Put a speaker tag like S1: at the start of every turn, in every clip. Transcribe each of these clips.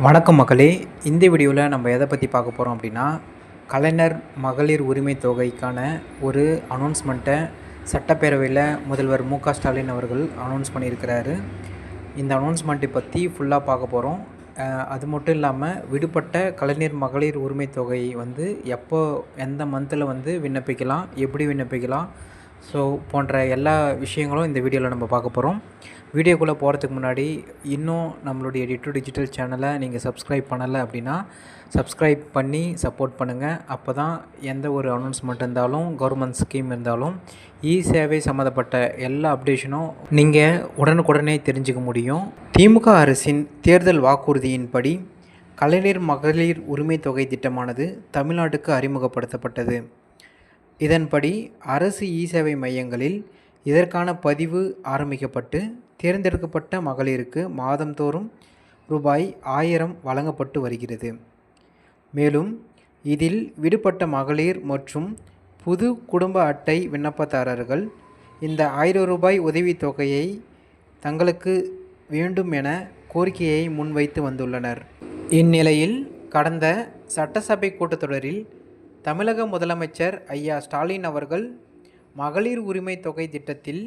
S1: வணக்கம் மக்களே. இந்த வீடியோவில் நம்ம எதை பற்றி பார்க்க போகிறோம் அப்படின்னா, கலைஞர் மகளிர் உரிமை தொகைக்கான ஒரு அனௌன்ஸ்மெண்ட்டை சட்டப்பேரவையில் முதல்வர் ஸ்டாலின் அவர்கள் அனௌன்ஸ் பண்ணியிருக்கிறாரு. இந்த அனௌன்ஸ்மெண்ட்டை பற்றி ஃபுல்லாக பார்க்க போகிறோம். அது மட்டும் இல்லாமல் விடுபட்ட கலைஞர் மகளிர் உரிமை தொகை எப்போ எந்த மந்தில் விண்ணப்பிக்கலாம், எப்படி விண்ணப்பிக்கலாம், போன்ற எல்லா விஷயங்களும் இந்த வீடியோவில் நம்ம பார்க்க போகிறோம். வீடியோக்குள்ளே போகிறதுக்கு முன்னாடி இன்னும் நம்மளுடைய டிட்டு டிஜிட்டல் சேனலை நீங்கள் சப்ஸ்கிரைப் பண்ணலை அப்படின்னா சப்ஸ்கிரைப் பண்ணி சப்போர்ட் பண்ணுங்கள். அப்போ தான் எந்த ஒரு அனௌன்ஸ்மெண்ட் இருந்தாலும், கவர்மெண்ட் ஸ்கீம் இருந்தாலும், சேவை சம்மந்தப்பட்ட எல்லா அப்டேஷனும் நீங்கள் உடனுக்குடனே தெரிஞ்சுக்க முடியும். திமுக அரசின் தேர்தல் வாக்குறுதியின்படி கலைஞர் மகளிர் உரிமை தொகை திட்டமானது தமிழ்நாட்டுக்கு அறிமுகப்படுத்தப்பட்டது. இதன்படி அரசு சேவை மையங்களில் இதற்கான பதிவு ஆரம்பிக்கப்பட்டு தேர்ந்தெடுக்கப்பட்ட மகளிருக்கு மாதந்தோறும் ரூபாய் 1000 வழங்கப்பட்டு வருகிறது. மேலும் இதில் விடுபட்ட மகளிர் மற்றும் புது குடும்ப அட்டை விண்ணப்பதாரர்கள் இந்த 1000 ரூபாய் உதவித்தொகையை தங்களுக்கு வேண்டும் என கோரிக்கையை முன்வைத்து வந்துள்ளனர். இந்நிலையில் கடந்த சட்டசபை கூட்டத்தொடரில் தமிழக முதலமைச்சர் ஐயா ஸ்டாலின் அவர்கள் மகளிர் உரிமை தொகை திட்டத்தில்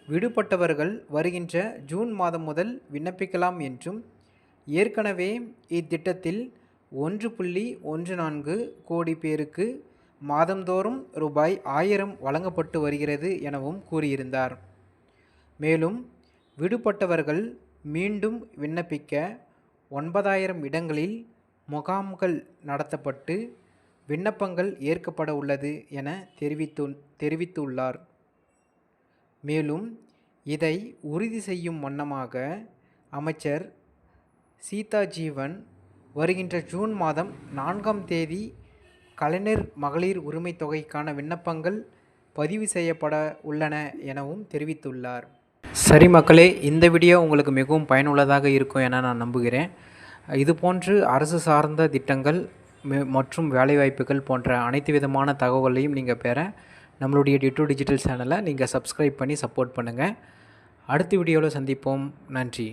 S1: விடுபட்டவர்கள் வருகின்ற ஜூன் மாதம் முதல் விண்ணப்பிக்கலாம் என்றும், ஏற்கனவே இத்திட்டத்தில் 1.14 கோடி பேருக்கு மாதந்தோறும் ரூபாய் 1000 வழங்கப்பட்டு வருகிறது எனவும் கூறியிருந்தார். மேலும் விடுபட்டவர்கள் மீண்டும் விண்ணப்பிக்க 9000 இடங்களில் முகாம்கள் நடத்தப்பட்டு விண்ணப்பங்கள் ஏற்கப்பட உள்ளது என தெரிவித்துள்ளார். மேலும் இதை உறுதி செய்யும் வண்ணமாக அமைச்சர் சீதா ஜீவன் வருகின்ற ஜூன் மாதம் 4ஆம் தேதி கலைஞர் மகளிர் உரிமை தொகைக்கான விண்ணப்பங்கள் பதிவு செய்யப்பட உள்ளன எனவும் தெரிவித்துள்ளார். சரி மக்களே, இந்த வீடியோ உங்களுக்கு மிகவும் பயனுள்ளதாக இருக்கும் என நான் நம்புகிறேன். இதுபோன்று அரசு சார்ந்த திட்டங்கள் மற்றும் வேலைவாய்ப்புகள் போன்ற அனைத்து விதமான தகவலையும் நீங்கள் பெற நம்மளுடைய டிட்டு டிஜிட்டல் சேனலை நீங்கள் சப்ஸ்கிரைப் பண்ணி சப்போர்ட் பண்ணுங்கள். அடுத்த வீடியோவில் சந்திப்போம். நன்றி.